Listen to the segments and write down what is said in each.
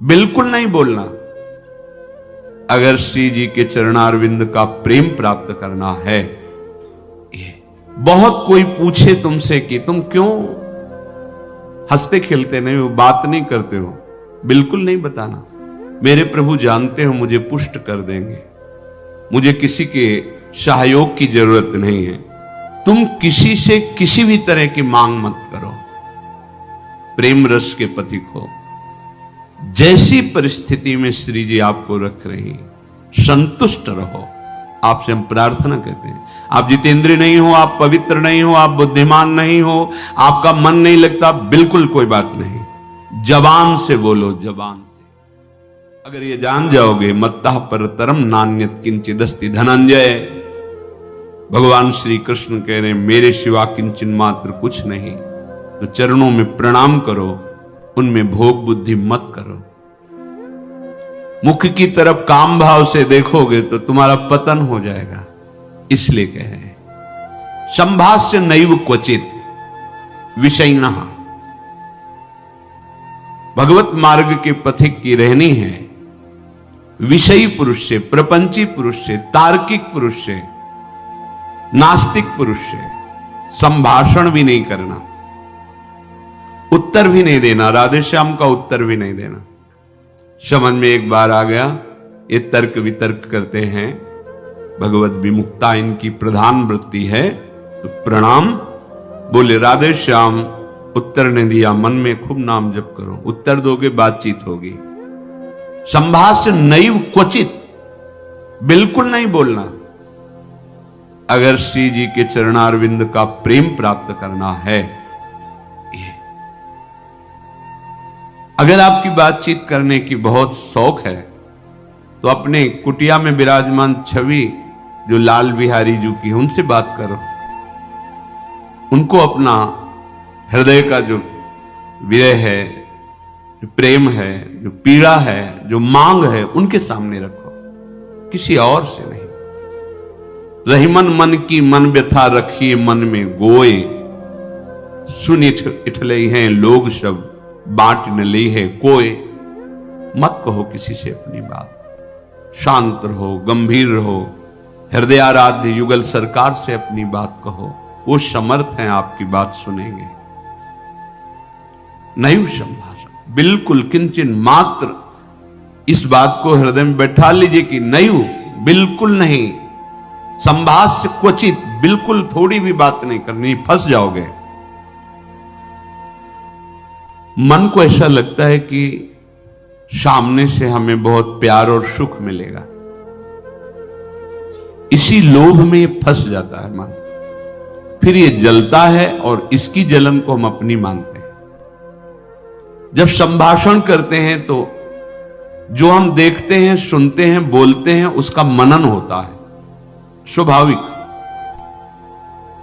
बिल्कुल नहीं बोलना। अगर श्री जी के चरणारविंद का प्रेम प्राप्त करना है, ये बहुत कोई पूछे तुमसे कि तुम क्यों हंसते खेलते नहीं हो, बात नहीं करते हो, बिल्कुल नहीं बताना। मेरे प्रभु जानते हो मुझे पुष्ट कर देंगे, मुझे किसी के सहयोग की जरूरत नहीं है। तुम किसी से किसी भी तरह की मांग मत करो। प्रेम रस के पथिक हो। जैसी परिस्थिति में श्री जी आपको रख रही, संतुष्ट रहो। आपसे हम प्रार्थना करते हैं, आप जितेंद्रिय नहीं हो, आप पवित्र नहीं हो, आप बुद्धिमान नहीं हो, आपका मन नहीं लगता, बिल्कुल कोई बात नहीं। जबान से बोलो, जबान से। अगर ये जान जाओगे, मत्तः परतरम नान्यत् किंचिदस्ति धनंजय। भगवान श्री कृष्ण कह रहे मेरे सिवा किंचन मात्र कुछ नहीं, तो चरणों में प्रणाम करो, उनमें भोग बुद्धि मत करो। मुख की तरफ काम भाव से देखोगे तो तुम्हारा पतन हो जाएगा। इसलिए कह रहे हैं संभाष्य नैव क्वचित विषयिणः। भगवत मार्ग के पथिक की रहनी है विषयी पुरुष से, प्रपंची पुरुष से, तार्किक पुरुष से, नास्तिक पुरुष से संभाषण भी नहीं करना, उत्तर भी नहीं देना, राधे श्याम का उत्तर भी नहीं देना। समझ में एक बार आ गया, ये तर्क वितर्क करते हैं, भगवत विमुक्ता इनकी प्रधान वृत्ति है, तो प्रणाम बोले राधे श्याम। उत्तर ने दिया, मन में खूब नाम जप करो, उत्तर दोगे बातचीत होगी। संभाष्य नैव क्वचित, बिल्कुल नहीं बोलना। अगर श्री जी के चरणारविंद का प्रेम प्राप्त करना है, ये अगर आपकी बातचीत करने की बहुत शौक है, तो अपने कुटिया में विराजमान छवि जो लाल बिहारी जी की, उनसे बात करो। उनको अपना हृदय का जो विरह है, जो प्रेम है, जो पीड़ा है, जो मांग है, उनके सामने रखो, किसी और से नहीं। रही मन की मन व्यथा रखिए मन में गोए, सुन इठले हैं लोग सब बांट न ली है कोई। मत कहो किसी से अपनी बात, शांत रहो, गंभीर रहो, हृदयाराध्य युगल सरकार से अपनी बात कहो, वो समर्थ हैं आपकी बात सुनेंगे। नहीं संभाषण, बिल्कुल किंचन मात्र इस बात को हृदय में बैठा लीजिए कि नहीं, बिल्कुल नहीं। संभाष्य क्वचित, बिल्कुल थोड़ी भी बात नहीं करनी, फंस जाओगे। मन को ऐसा लगता है कि सामने से हमें बहुत प्यार और सुख मिलेगा, इसी लोभ में ये फंस जाता है मन। फिर ये जलता है और इसकी जलन को हम अपनी मानते हैं। जब संभाषण करते हैं तो जो हम देखते हैं, सुनते हैं, बोलते हैं, उसका मनन होता है, स्वाभाविक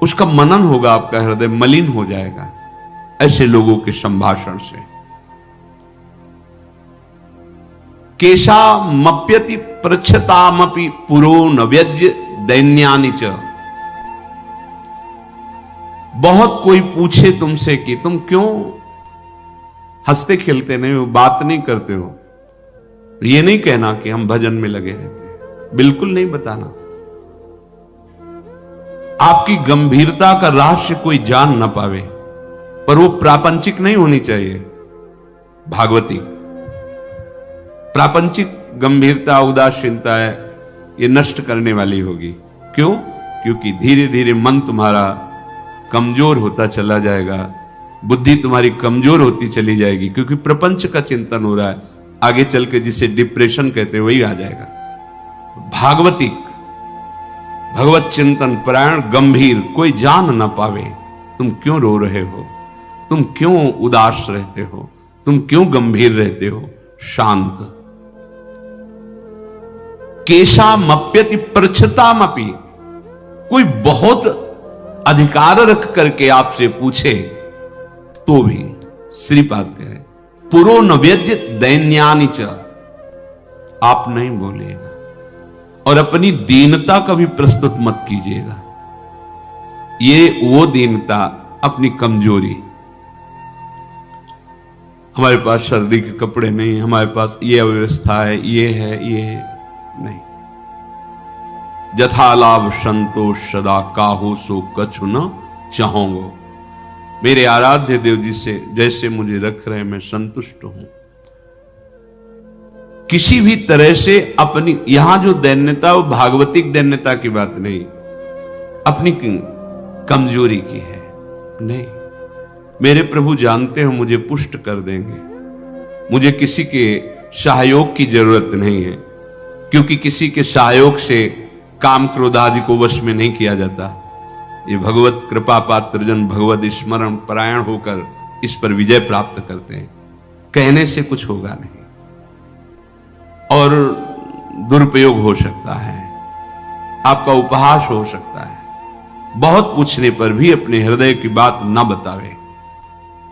उसका मनन होगा, आपका हृदय मलिन हो जाएगा ऐसे लोगों के संभाषण से। केशा मप्यति पृच्छतामपि पुरो न व्यज्य दैन्यानि च। बहुत कोई पूछे तुमसे कि तुम क्यों हंसते खेलते नहीं हो, बात नहीं करते हो, तो ये नहीं कहना कि हम भजन में लगे रहते हैं, बिल्कुल नहीं बताना। आपकी गंभीरता का रहस्य कोई जान ना पावे, पर वो प्रापंचिक नहीं होनी चाहिए, भागवतिक। प्रापंचिक गंभीरता, उदासीनता है, ये नष्ट करने वाली होगी। क्यों? क्योंकि धीरे धीरे मन तुम्हारा कमजोर होता चला जाएगा, बुद्धि तुम्हारी कमजोर होती चली जाएगी, क्योंकि प्रपंच का चिंतन हो रहा है। आगे चल के जिसे डिप्रेशन कहते हैं वही आ जाएगा। भागवतिक, भगवत चिंतन परायण, गंभीर, कोई जान ना पावे तुम क्यों रो रहे हो, तुम क्यों उदास रहते हो, तुम क्यों गंभीर रहते हो, शांत। केशा मप्यति पृच्छतामपि, कोई बहुत अधिकार रख करके आपसे पूछे तो भी श्रीपाद कहे पुरो न व्यज्य दैन्यानि च, आप नहीं बोलिएगा और अपनी दीनता का भी प्रस्तुत मत कीजिएगा। ये वो दीनता, अपनी कमजोरी। हमारे पास सर्दी के कपड़े नहीं, हमारे पास ये अव्यवस्था है, ये है नहीं। जथा लाभ संतोष सदा काहू सो कछु न चाहूंगो। मेरे आराध्य देव जी से जैसे मुझे रख रहे मैं संतुष्ट हूं। किसी भी तरह से अपनी, यहां जो दैन्यता वो भागवतिक दैन्यता की बात नहीं, अपनी कमजोरी की है। नहीं, मेरे प्रभु जानते हो मुझे पुष्ट कर देंगे, मुझे किसी के सहयोग की जरूरत नहीं है, क्योंकि किसी के सहयोग से काम क्रोध आदि को वश में नहीं किया जाता। ये भगवत कृपा पात्र जन भगवत स्मरण परायण होकर इस पर विजय प्राप्त करते हैं। कहने से कुछ होगा नहीं और दुरुपयोग हो सकता है, आपका उपहास हो सकता है। बहुत पूछने पर भी अपने हृदय की बात ना बतावे,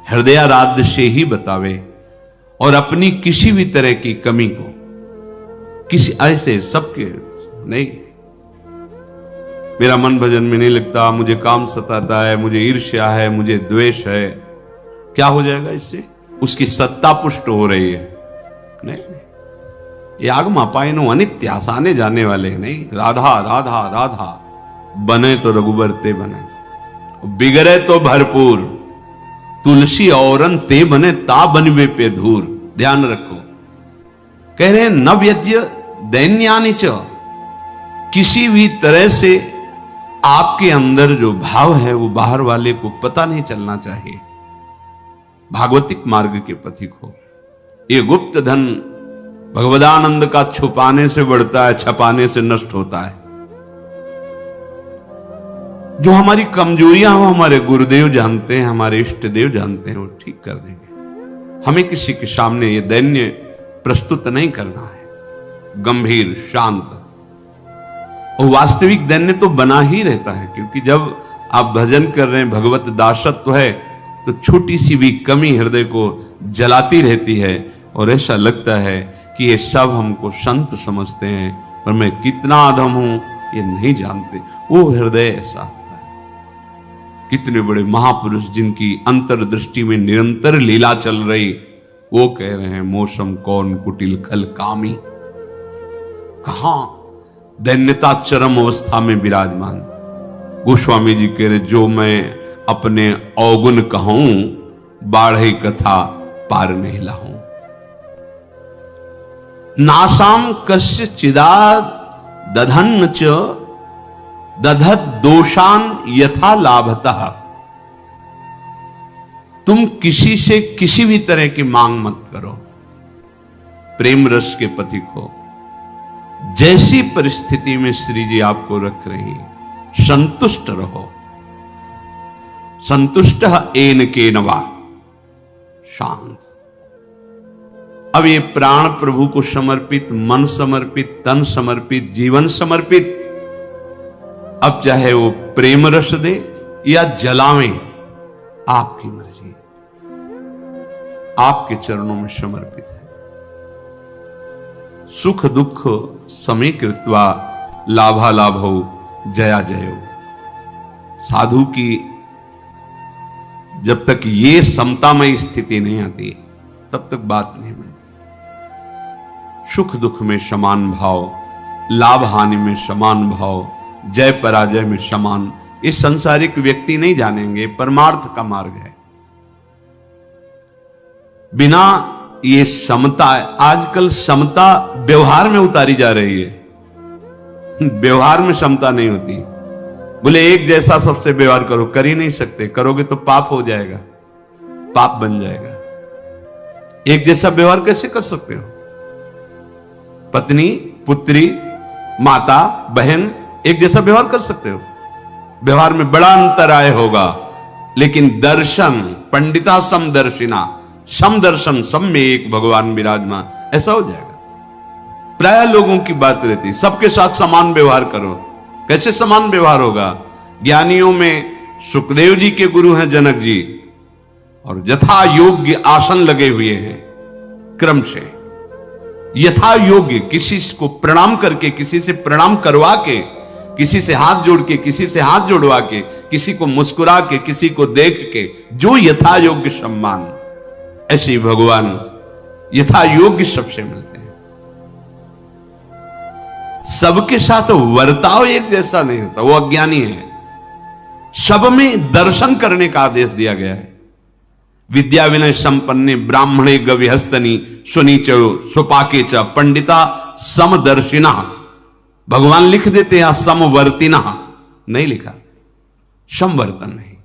हृदयाराध्य से ही बतावे, और अपनी किसी भी तरह की कमी को किसी ऐसे सबके नहीं, मेरा मन भजन में नहीं लगता, मुझे काम सताता है, मुझे ईर्ष्या है, मुझे द्वेष है, क्या हो जाएगा इससे? उसकी सत्ता पुष्ट हो रही है। नहीं, यागमा पायनो अनित्यास, आने जाने वाले नहीं। राधा राधा राधा, बने तो रघुबर ते बने, बिगड़े तो भरपूर, तुलसी औरन ते बने ता बनवे पे धूर। ध्यान रखो, कह रहे हैं न व्यज्य दैन्यानि च, किसी भी तरह से आपके अंदर जो भाव है वो बाहर वाले को पता नहीं चलना चाहिए। भागवतिक मार्ग के पथिक हो। ये गुप्त धन भगवदानंद का छुपाने से बढ़ता है, छपाने से नष्ट होता है। जो हमारी कमजोरियां हो हमारे गुरुदेव जानते हैं, हमारे इष्ट देव जानते हैं, वो ठीक कर देंगे। हमें किसी के सामने ये दैन्य प्रस्तुत नहीं करना है, गंभीर शांत। और वास्तविक दैन्य तो बना ही रहता है, क्योंकि जब आप भजन कर रहे हैं, भगवत दासत्व है, तो छोटी सी भी कमी हृदय को जलाती रहती है और ऐसा लगता है कि ये सब हमको संत समझते हैं, पर मैं कितना अधम हूं ये नहीं जानते। वो हृदय ऐसा होता है। कितने बड़े महापुरुष जिनकी अंतर्दृष्टि में निरंतर लीला चल रही, वो कह रहे हैं मौसम कौन कुटिल खल कामी। कहां दैन्यता चरम अवस्था में विराजमान। गोस्वामी जी कह रहे, जो मैं अपने अवगुण कहूं, बाढ़े कथा पार नहीं लाऊं। नासाम कस्य चिदाद दधन्न च दधत दोषान यथा लाभतः। तुम किसी से किसी भी तरह की मांग मत करो, प्रेम रस के पथिक हो। जैसी परिस्थिति में श्री जी आपको रख रही, संतुष्ट रहो। संतुष्ट एन के नवा, शांत। अब ये प्राण प्रभु को समर्पित, मन समर्पित, तन समर्पित, जीवन समर्पित, अब चाहे वो प्रेम रस दे या जलावे, आपकी मर्जी है, आपके चरणों में समर्पित है। सुख दुख समीकृत्वा लाभा लाभो जया जयो। साधु की जब तक ये समतामय स्थिति नहीं आती, तब तक बात नहीं बनती। सुख दुख में समान भाव, लाभ हानि में समान भाव, जय पराजय में समान, ये संसारिक व्यक्ति नहीं जानेंगे। परमार्थ का मार्ग है। बिना ये समता, आजकल समता व्यवहार में उतारी जा रही है। व्यवहार में समता नहीं होती। बोले एक जैसा सबसे व्यवहार करो, कर ही नहीं सकते। करोगे तो पाप हो जाएगा, पाप बन जाएगा। एक जैसा व्यवहार कैसे कर सकते हो? पत्नी, पुत्री, माता, बहन एक जैसा व्यवहार कर सकते हो? व्यवहार में बड़ा अंतराय होगा, लेकिन दर्शन, पंडिता समदर्शिना, समदर्शन, सब में एक भगवान विराजमान, ऐसा हो जाएगा। प्राय लोगों की बात रहती है सबके साथ समान व्यवहार करो। कैसे समान व्यवहार होगा? ज्ञानियों में सुखदेव जी के गुरु हैं जनक जी, और यथा योग्य आसन लगे हुए हैं क्रम से। यथा योग्य, किसी को प्रणाम करके, किसी से प्रणाम करवा के, किसी से हाथ जोड़ के, किसी से हाथ जोड़वा के, किसी को मुस्कुरा के, किसी को देख के, जो यथा योग्य सम्मान, ऐसे ही भगवान यथा योग्य सबसे मिलते हैं। सबके साथ वर्ताव एक जैसा नहीं होता, वो अज्ञानी है। सब में दर्शन करने का आदेश दिया गया है। विद्या विनय संपन्ने ब्राह्मणे गविहस्तनी सुनीचो सुपाके च पंडिता समदर्शिना। भगवान लिख देते हैं समवर्तिना, नहीं लिखा समवर्तन नहीं।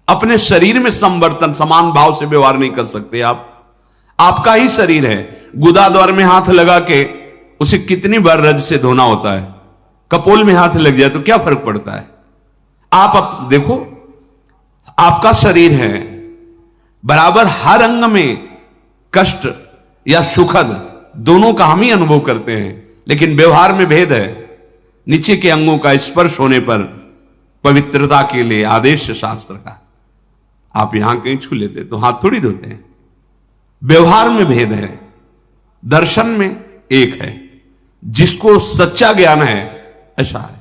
अपने शरीर में समवर्तन, समान भाव से व्यवहार नहीं कर सकते आप। आपका ही शरीर है, गुदा द्वार में हाथ लगा के उसे कितनी बार रज से धोना होता है। कपोल में हाथ लग जाए तो क्या फर्क पड़ता है। आप देखो, आपका शरीर है, बराबर हर अंग में कष्ट या सुखद दोनों का हम ही अनुभव करते हैं, लेकिन व्यवहार में भेद है। नीचे के अंगों का स्पर्श होने पर पवित्रता के लिए आदेश शास्त्र का, आप यहां कहीं छू लेते तो हाथ थोड़ी धोते हैं। व्यवहार में भेद है, दर्शन में एक है। जिसको सच्चा ज्ञान है ऐसा है,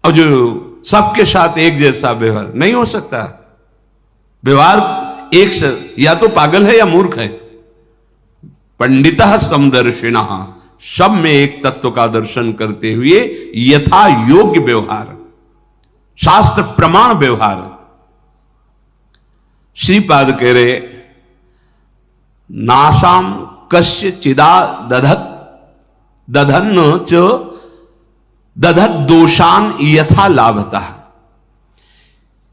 और जो सबके साथ एक जैसा व्यवहार नहीं हो सकता। व्यवहार एक से या तो पागल है या मूर्ख है। पंडिता समदर्शिना, सब में एक तत्व का दर्शन करते हुए यथा योग्य व्यवहार, शास्त्र प्रमाण व्यवहार। श्रीपाद कह रहे नाशाम कस्य चिदा दधत दधन च दधत दोषान यथा लाभता।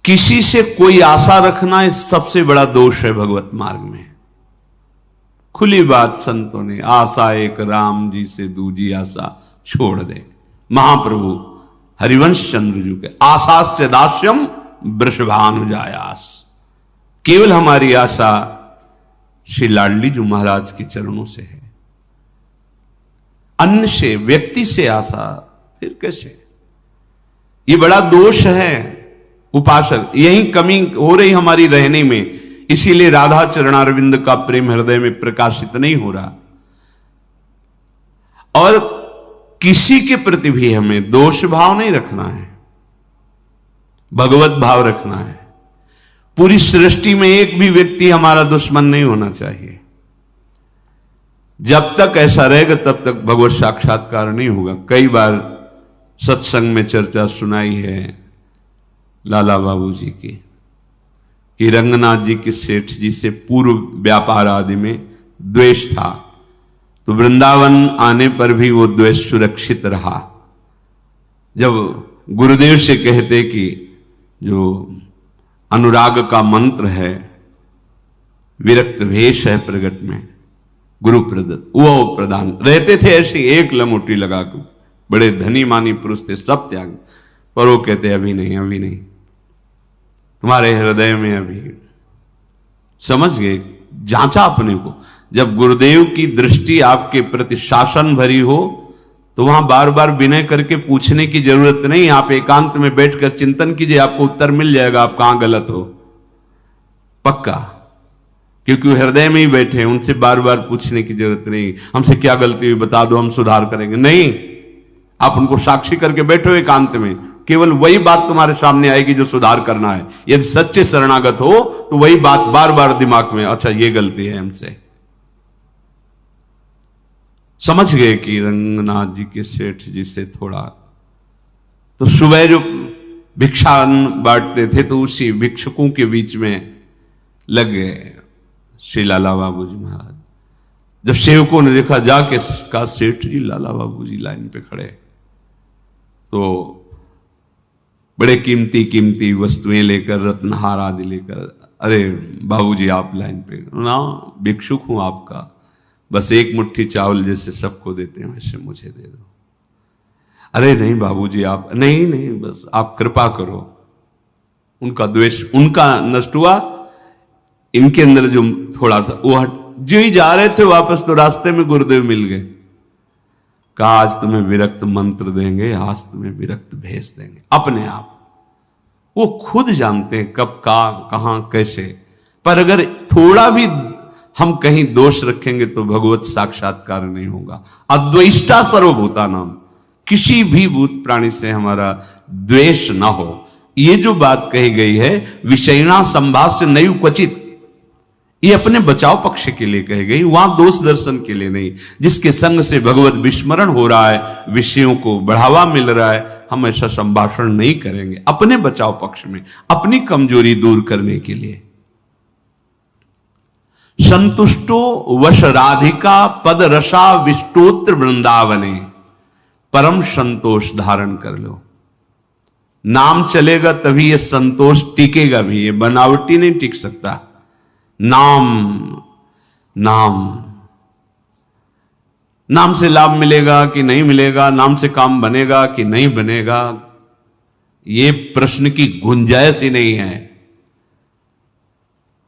किसी से कोई आशा रखना इस सबसे बड़ा दोष है भगवत मार्ग में। खुली बात संतों ने, आशा एक राम जी से दूजी आशा छोड़ दे। महाप्रभु हरिवंश चंद्र जी के आशास्य दास्यम वृषभानुजायास। केवल हमारी आशा श्री लाडली जी महाराज के चरणों से है, अन्य से, व्यक्ति से आशा फिर कैसे। ये बड़ा दोष है उपासक, यही कमी हो रही हमारी रहने में। इसीलिए राधा चरणारविंद का प्रेम हृदय में प्रकाशित नहीं हो रहा। और किसी के प्रति भी हमें दोष भाव नहीं रखना है, भगवत भाव रखना है। पूरी सृष्टि में एक भी व्यक्ति हमारा दुश्मन नहीं होना चाहिए। जब तक ऐसा रहेगा तब तक भगवत साक्षात्कार नहीं होगा। कई बार सत्संग में चर्चा सुनाई है लाला बाबू जी की, कि रंगनाथ जी के सेठ जी से पूर्व व्यापार आदि में द्वेष था, तो वृंदावन आने पर भी वो द्वेष सुरक्षित रहा। जब गुरुदेव से कहते कि जो अनुराग का मंत्र है, विरक्त भेष है प्रगट में गुरु प्रदत्त, वो प्रदान रहते थे ऐसे एक लमोटी लगा कर। बड़े धनी मानी पुरुष थे, सब त्याग, पर वो कहते अभी नहीं, अभी नहीं, तुम्हारे हृदय में अभी। समझ गए, जांचा अपने को। जब गुरुदेव की दृष्टि आपके प्रति शासन भरी हो तो वहां बार बार विनय करके पूछने की जरूरत नहीं। आप एकांत में बैठकर चिंतन कीजिए, आपको उत्तर मिल जाएगा आप कहां गलत हो, पक्का। क्योंकि वो हृदय में ही बैठे हैं, उनसे बार बार पूछने की जरूरत नहीं, हमसे क्या गलती हुई बता दो, हम सुधार करेंगे। नहीं, आप उनको साक्षी करके बैठो एकांत में, केवल वही बात तुम्हारे सामने आएगी जो सुधार करना है। यदि सच्चे शरणागत हो तो वही बात बार बार दिमाग में, अच्छा ये गलती है हमसे। समझ गए कि रंगनाथ जी के सेठ जी से थोड़ा, तो सुबह जो भिक्षा बांटते थे तो उसी भिक्षुकों के बीच में लग गए श्री लाला बाबू जी महाराज। जब सेवकों ने देखा जाके का सेठ जी लाला बाबू जी लाइन पे खड़े, तो बड़े कीमती कीमती वस्तुएं लेकर, रत्नहार आदि लेकर, अरे बाबूजी आप लाइन पे ना, भिक्षुक हूं आपका, बस एक मुट्ठी चावल जैसे सबको देते हैं वैसे मुझे दे दो। अरे नहीं बाबूजी आप, नहीं नहीं, बस आप कृपा करो। उनका द्वेष उनका नष्ट हुआ, इनके अंदर जो थोड़ा था वो जो ही जा रहे थे वापस तो रास्ते में गुरुदेव मिल गए। कहा आज तुम्हें विरक्त मंत्र देंगे, आज तुम्हें विरक्त भेज देंगे। अपने आप वो खुद जानते हैं कब का कहां कैसे, पर अगर थोड़ा भी हम कहीं दोष रखेंगे तो भगवत साक्षात्कार नहीं होगा। अद्वेष्टा सर्वभूता नाम, किसी भी भूत प्राणी से हमारा द्वेष ना हो। ये जो बात कही गई है, विषयना संभाष्य नहीं क्वचित, ये अपने बचाव पक्ष के लिए कही गई, वहां दोष दर्शन के लिए नहीं। जिसके संग से भगवत विस्मरण हो रहा है, विषयों को बढ़ावा मिल रहा है, हम ऐसा संभाषण नहीं करेंगे अपने बचाव पक्ष में, अपनी कमजोरी दूर करने के लिए। संतुष्टो वश राधिका पद रसा विष्टोत्र वृंदावने, परम संतोष धारण कर लो। नाम चलेगा तभी ये संतोष टिकेगा भी, ये बनावटी नहीं टिक सकता। नाम नाम नाम से लाभ मिलेगा कि नहीं मिलेगा, नाम से काम बनेगा कि नहीं बनेगा, ये प्रश्न की गुंजाइश ही नहीं है।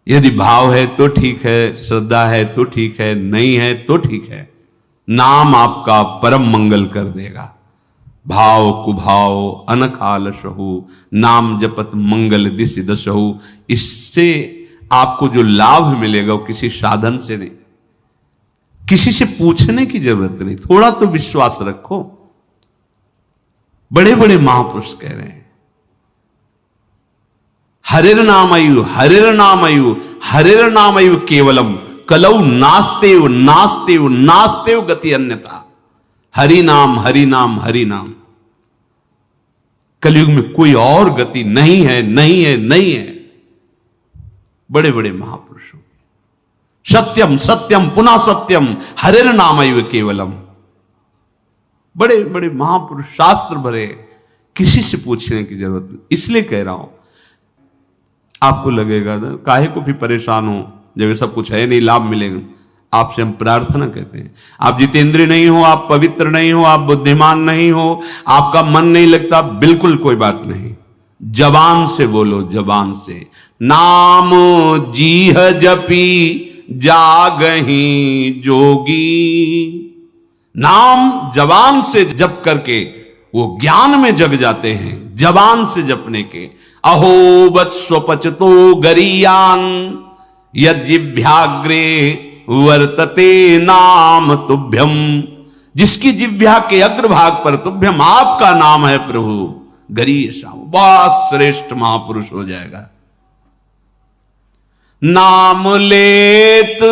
यदि भाव है तो ठीक है, श्रद्धा है तो ठीक है, नहीं है तो ठीक है। नाम आपका परम मंगल कर देगा। भाव कुभाव अनखाल सहु, नाम जपत मंगल दिस दसहु। इससे आपको जो लाभ मिलेगा वो किसी साधन से नहीं, किसी से पूछने की जरूरत नहीं। थोड़ा तो विश्वास रखो। बड़े बड़े महापुरुष कह रहे हैं, हरिर नामयु हरिर नामयु हरिर नामयु केवलम कलौ नास्तेव नास्तेव नास्तेव गति अन्यथा। हरि नाम हरि नाम हरि नाम। कलयुग में कोई और गति नहीं है, नहीं है, नहीं है। बड़े बड़े महापुरुषों, सत्यम सत्यम पुनः सत्यम हरिर नामैव केवलम। बड़े बड़े महापुरुष, शास्त्र भरे, किसी से पूछने की जरूरत नहीं। इसलिए कह रहा हूं, आपको लगेगा ना काहे को भी परेशान हो जब ये सब कुछ है नहीं, लाभ मिलेगा। आपसे हम प्रार्थना कहते हैं, आप जितेंद्रिय नहीं हो, आप पवित्र नहीं हो, आप बुद्धिमान नहीं हो, आपका मन नहीं लगता, बिल्कुल कोई बात नहीं। जबान से बोलो, जबान से। नाम जीह जपी जागही जोगी। नाम जबान से जप करके वो ज्ञान में जग जाते हैं, जबान से जपने के। अहो वत्स्वपचतो गरीयान यज्जिभ्याग्रे वर्तते नाम तुभ्यम। जिसकी जिह्वा के अग्रभाग पर तुभ्यम आपका नाम है प्रभु, गरीय श्याम, बहुत श्रेष्ठ महापुरुष हो जाएगा। नाम लेत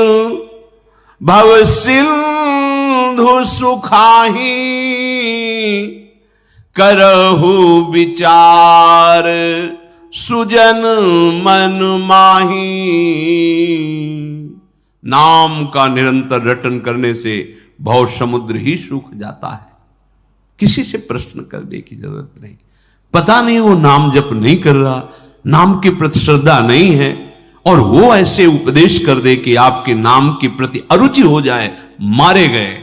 भव सिंधु सुखाही, करहु विचार सुजन मन माही। नाम का निरंतर रटन करने से भव समुद्र ही सूख जाता है। किसी से प्रश्न करने की जरूरत नहीं। पता नहीं वो नाम जप नहीं कर रहा, नाम के प्रति श्रद्धा नहीं है, और वो ऐसे उपदेश कर दे कि आपके नाम के प्रति अरुचि हो जाए, मारे गए।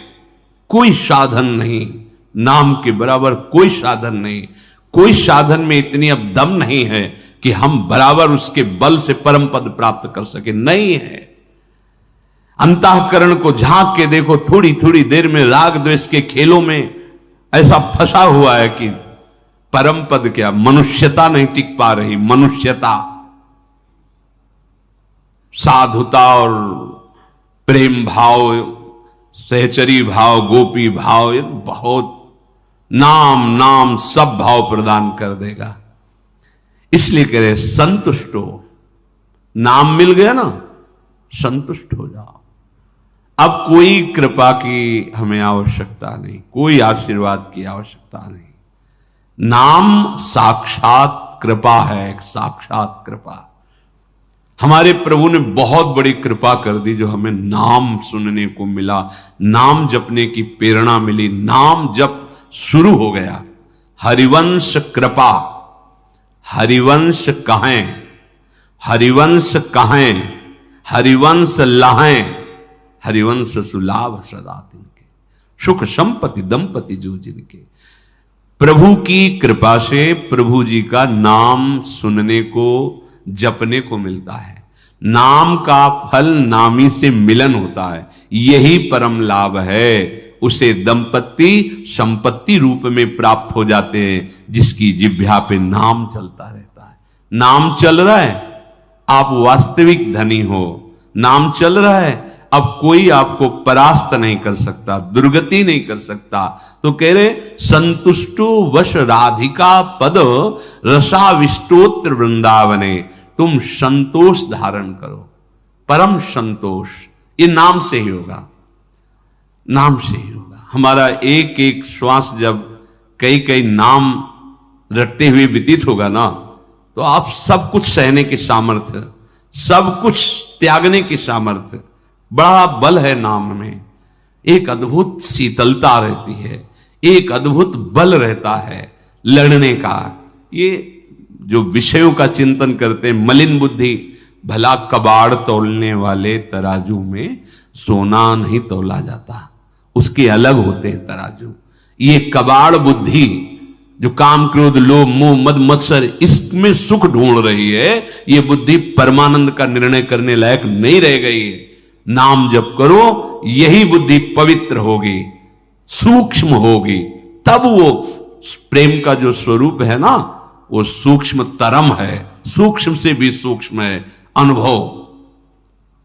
कोई साधन नहीं, नाम के बराबर कोई साधन नहीं। कोई साधन में इतनी अब दम नहीं है कि हम बराबर उसके बल से परम पद प्राप्त कर सके, नहीं है। अंतःकरण को झांक के देखो, थोड़ी थोड़ी देर में राग द्वेष के खेलों में ऐसा फंसा हुआ है कि परम पद क्या, मनुष्यता नहीं टिक पा रही। मनुष्यता, साधुता और प्रेम भाव, सहचरी भाव, गोपी भाव, ये बहुत नाम नाम सब भाव प्रदान कर देगा। इसलिए कह रहे संतुष्ट हो। नाम मिल गया ना, संतुष्ट हो जाओ। अब कोई कृपा की हमें आवश्यकता नहीं, कोई आशीर्वाद की आवश्यकता नहीं। नाम साक्षात कृपा है, एक साक्षात कृपा। हमारे प्रभु ने बहुत बड़ी कृपा कर दी, जो हमें नाम सुनने को मिला, नाम जपने की प्रेरणा मिली, नाम जप शुरू हो गया। हरिवंश कृपा, हरिवंश कहें, हरिवंश कहें, हरिवंश लहें, हरिवंश सुलाभ सदा तिनके, सुख संपत्ति दंपति जो जिनके। प्रभु की कृपा से प्रभु जी का नाम सुनने को, जपने को मिलता है। नाम का फल नामी से मिलन होता है, यही परम लाभ है। उसे दंपति संपत्ति रूप में प्राप्त हो जाते हैं, जिसकी जिह्वा पे नाम चलता रहता है। नाम चल रहा है, आप वास्तविक धनी हो। नाम चल रहा है, अब कोई आपको परास्त नहीं कर सकता, दुर्गति नहीं कर सकता। तो कह रहे संतुष्टो वश राधिका पद रसाविष्टोत्र वृंदावने। तुम संतोष धारण करो। परम संतोष, ये नाम से ही होगा, नाम से ही होगा। हमारा एक एक श्वास जब कई कई नाम रटते हुए व्यतीत होगा ना, तो आप सब कुछ सहने की सामर्थ्य, सब कुछ त्यागने की सामर्थ्य, बड़ा बल है नाम में। एक अद्भुत शीतलता रहती है, एक अद्भुत बल रहता है लड़ने का। ये जो विषयों का चिंतन करते हैं, मलिन बुद्धि, भला कबाड़ तोलने वाले तराजू में सोना नहीं तोला जाता, उसके अलग होते हैं तराजू। ये कबाड़ बुद्धि जो काम क्रोध लोभ मोह मद मत्सर इसमें सुख ढूंढ रही है, ये बुद्धि परमानंद का निर्णय करने लायक नहीं रह गई है। नाम जप करो, यही बुद्धि पवित्र होगी, सूक्ष्म होगी, तब वो प्रेम का जो स्वरूप है ना, वो सूक्ष्म तरम है, सूक्ष्म से भी सूक्ष्म है अनुभव।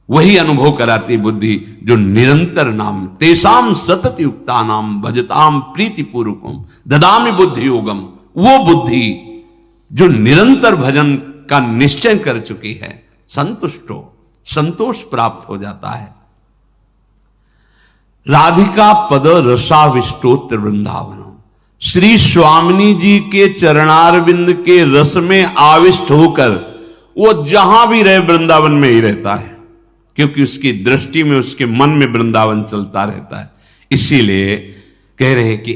वही अनुभव कराती बुद्धि जो निरंतर नाम, तेसाम सतत युक्ता नाम भजताम प्रीति पूर्वकम ददामि बुद्धि योगम। वो बुद्धि जो निरंतर भजन का निश्चय कर चुकी है, संतुष्टो, संतोष प्राप्त हो जाता है। राधिका पद रसाविष्टोत्र वृंदावन, श्री स्वामिनी जी के चरणारविंद के रस में आविष्ट होकर वो जहां भी रहे वृंदावन में ही रहता है, क्योंकि उसकी दृष्टि में, उसके मन में वृंदावन चलता रहता है। इसीलिए कह रहे हैं कि